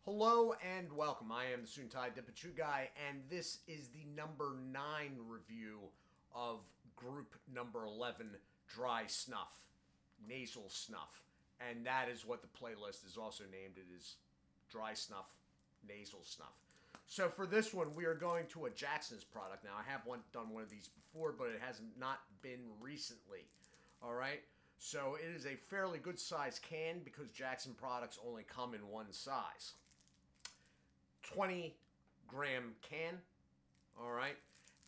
Hello and welcome. I am the Suit&Tie Dip&ChewGuy, and this is the number 9 review of group number 11, Dry Snuff, Nasal Snuff. And that is what the playlist is also named. It is Dry Snuff, Nasal Snuff. So for this one, we are going to a Jackson's product. Now, I have done one of these before, but it has not been recently. All right? So it is a fairly good size can because Jackson products only come in one size. 20-gram can, all right?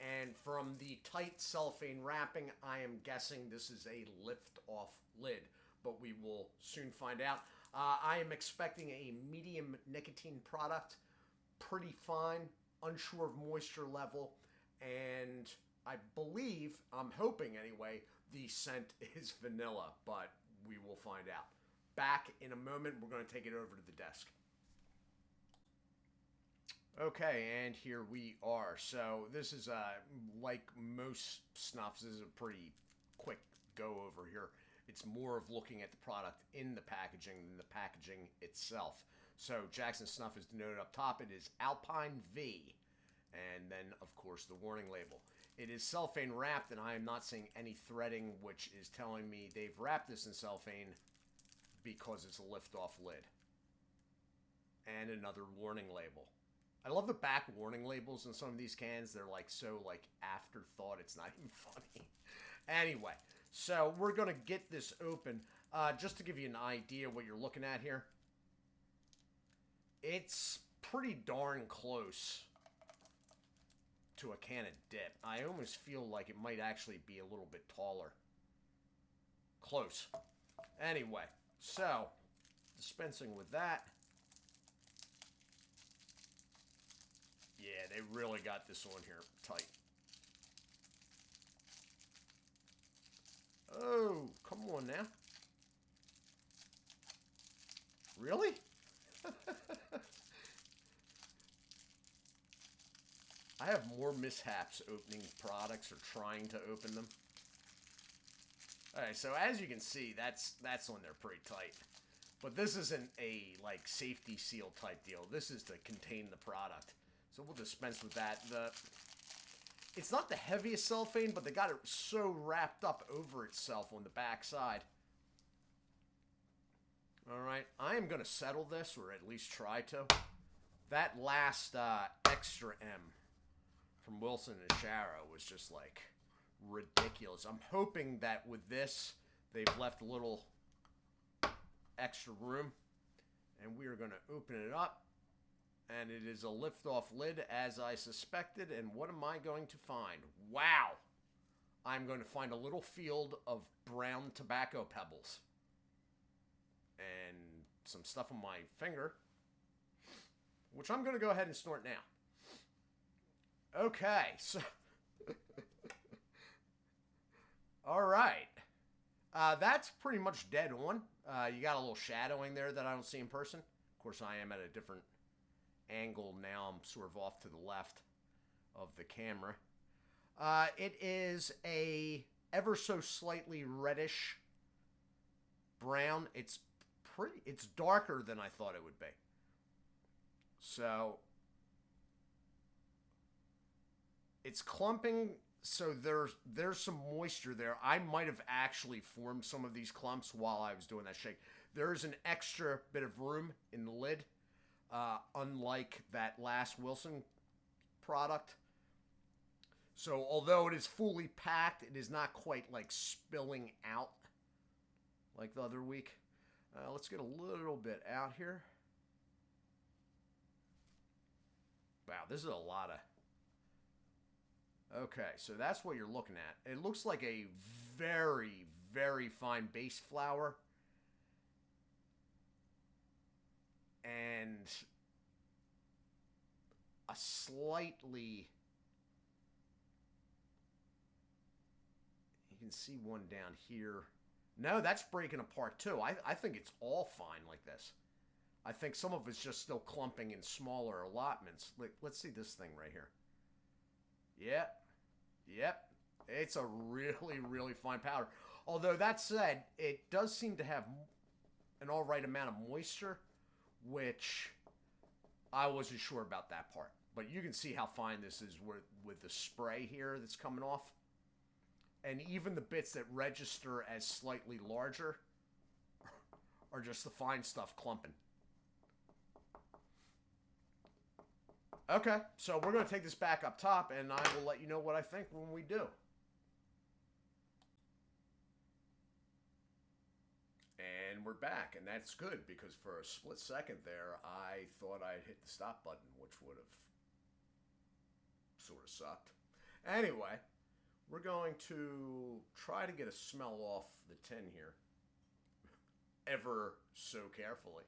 And from the tight cellophane wrapping, I am guessing this is a lift-off lid, but we will soon find out. I am expecting a medium nicotine product, pretty fine, unsure of moisture level, and I believe, I'm hoping anyway, the scent is vanilla, but we will find out. Back in a moment, we're going to take it over to the desk. Okay, and here we are. So this is, like most snuffs, this is a pretty quick go over here. It's more of looking at the product in the packaging than the packaging itself. So Jackson Snuff is denoted up top. It is Alpine V. And then, of course, the warning label. It is cellophane wrapped, and I am not seeing any threading, which is telling me they've wrapped this in cellophane because it's a lift-off lid. And another warning label. I love the back warning labels in some of these cans. They're like so like afterthought. It's not even funny. Anyway, so we're going to get this open. Just to give you an idea what you're looking at here. It's pretty darn close to a can of dip. I almost feel like it might actually be a little bit taller. Close. Anyway, so dispensing with that. Yeah, they really got this on here tight. Oh, come on now. Really? I have more mishaps opening products or trying to open them. Alright, so as you can see, that's on there pretty tight. But this isn't a, like, safety seal type deal. This is to contain the product. So we'll dispense with that. It's not the heaviest cellophane, but they got it so wrapped up over itself on the back side. Alright, I am going to settle this, or at least try to. That last extra M from Wilson and Shara was just, like, ridiculous. I'm hoping that with this, they've left a little extra room. And we are going to open it up. And it is a lift-off lid, as I suspected. And what am I going to find? Wow! I'm going to find a little field of brown tobacco pebbles. And some stuff on my finger. Which I'm going to go ahead and snort now. Okay, so... Alright. That's pretty much dead on. You got a little shadowing there that I don't see in person. Of course, I am at a different angle now. I'm sort of off to the left of the camera. It is a ever so slightly reddish brown. It's darker than I thought it would be. So it's clumping, so there's some moisture there. I might have actually formed some of these clumps while I was doing that shake. There is an extra bit of room in the lid. Unlike that last Wilson product. So, although it is fully packed, it is not quite, like, spilling out like the other week. Let's get a little bit out here. Wow, this is a lot of... Okay, so that's what you're looking at. It looks like a very, very fine base flour. And a slightly, you can see one down here. No, that's breaking apart too. I think it's all fine like this. I think some of it's just still clumping in smaller allotments. Let's see this thing right here. Yep. It's a really, really fine powder. Although that said, it does seem to have an all right amount of moisture, which I wasn't sure about that part. But you can see how fine this is with the spray here that's coming off. And even the bits that register as slightly larger are just the fine stuff clumping. Okay, so we're going to take this back up top, and I will let you know what I think when we do. And we're back, and that's good, because for a split second there, I thought I'd hit the stop button, which would have sort of sucked. Anyway, we're going to try to get a smell off the tin here, ever so carefully.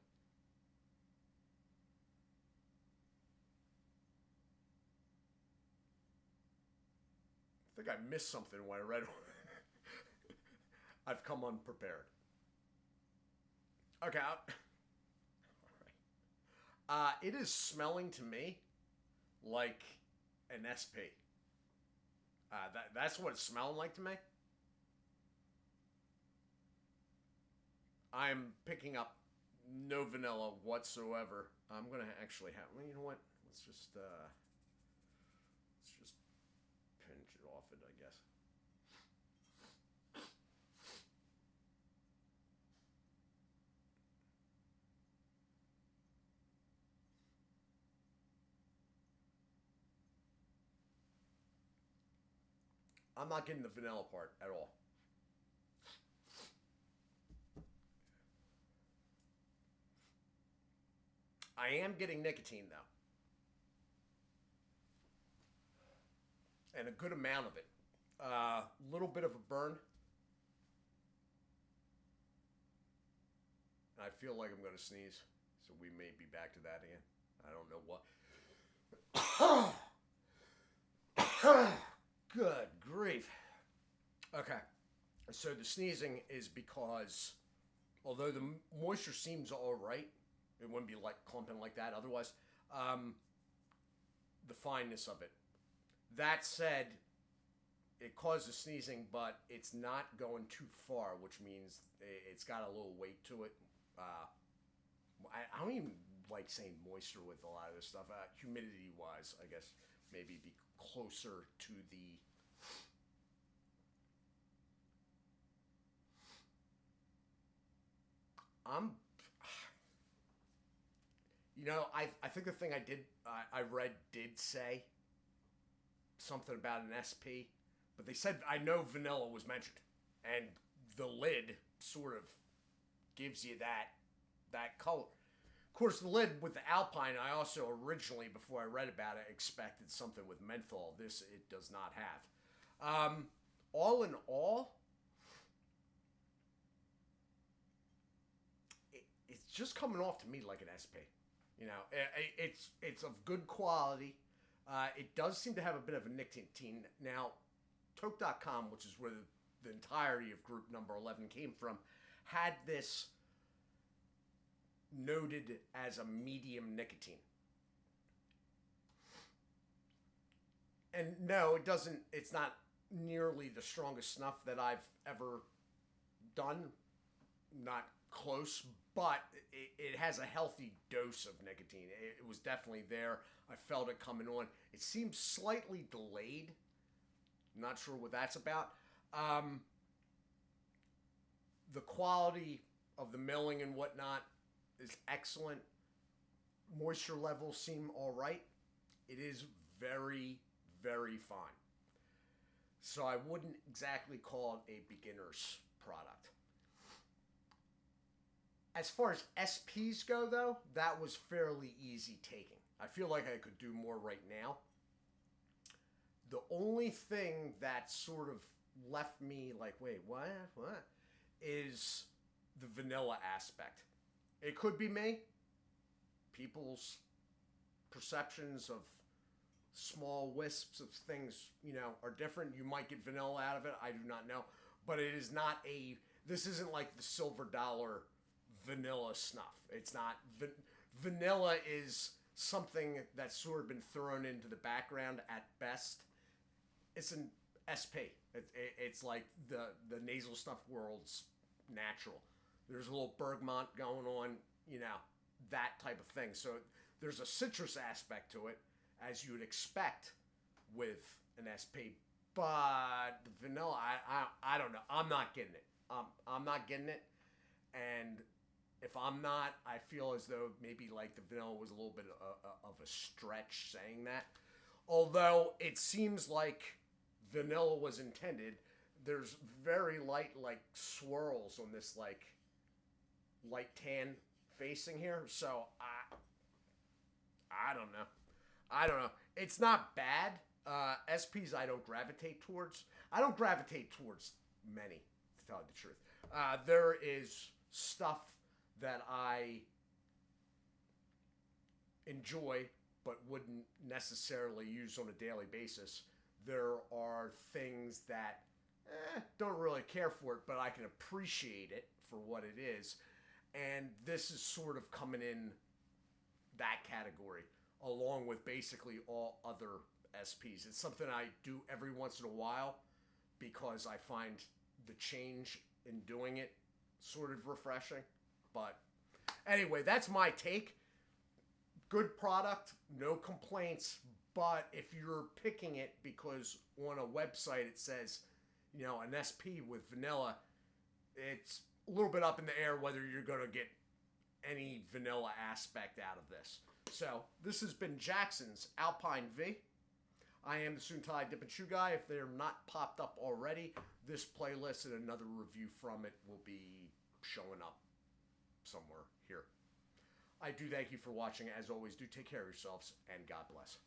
I think I missed something when I read it. I've come unprepared. Okay. All right. It is smelling to me like an SP. That's what it's smelling like to me. I'm picking up no vanilla whatsoever. I'm gonna actually have. Well, you know what? Let's just pinch it off it, I guess. I'm not getting the vanilla part at all. I am getting nicotine, though. And a good amount of it. Little bit of a burn. I feel like I'm going to sneeze. So we may be back to that again. I don't know what. Good grief. Okay. So the sneezing is because, although the moisture seems all right, it wouldn't be like clumping like that otherwise, the fineness of it. That said, it causes sneezing, but it's not going too far, which means it's got a little weight to it. I don't even like saying moisture with a lot of this stuff. Humidity-wise, I guess maybe be closer to the... I think the thing I read did say something about an SP, but they said, I know vanilla was mentioned, and the lid sort of gives you that color. Of course, the lid with the Alpine, I also originally, before I read about it, expected something with menthol. This, it does not have. All in all, it's just coming off to me like an SP. You know, it's of good quality. It does seem to have a bit of a nicotine. Now, Toke.com, which is where the entirety of group number 11 came from, had this noted as a medium nicotine. And no, it doesn't, it's not nearly the strongest snuff that I've ever done. Not close, but it has a healthy dose of nicotine. It was definitely there. I felt it coming on. It seems slightly delayed. Not sure what that's about. The quality of the milling and whatnot is excellent. Moisture levels seem all right. It is very, very fine. So I wouldn't exactly call it a beginner's product. As far as SPs go, though, that was fairly easy taking. I feel like I could do more right now. The only thing that sort of left me like, wait, what, is the vanilla aspect. It could be me. People's perceptions of small wisps of things, are different. You might get vanilla out of it. I do not know. But it is not this isn't like the silver dollar vanilla snuff. It's not. Vanilla is something that's sort of been thrown into the background at best. It's an SP. It's like the nasal snuff world's natural. There's a little bergamot going on, that type of thing. So There's a citrus aspect to it, as you would expect with an SP, but the vanilla, I don't know. I'm not getting it. I'm not getting it, and if I'm not, I feel as though maybe like the vanilla was a little bit of a stretch saying that. Although it seems like vanilla was intended, there's very light like swirls on this like light tan facing here. So I don't know. I don't know. It's not bad. SPs I don't gravitate towards. I don't gravitate towards many, to tell you the truth. There is stuff that I enjoy but wouldn't necessarily use on a daily basis. There are things that don't really care for it, but I can appreciate it for what it is. And this is sort of coming in that category, along with basically all other SPs. It's something I do every once in a while because I find the change in doing it sort of refreshing. But anyway, that's my take. Good product, no complaints. But if you're picking it because on a website it says, you know, an SP with vanilla, it's a little bit up in the air whether you're going to get any vanilla aspect out of this. So this has been Jackson's Alpine V. I am the Suit&Tie Dip&Chew Guy. If they're not popped up already, this playlist and another review from it will be showing up somewhere here. I do thank you for watching. As always, do take care of yourselves, and God bless.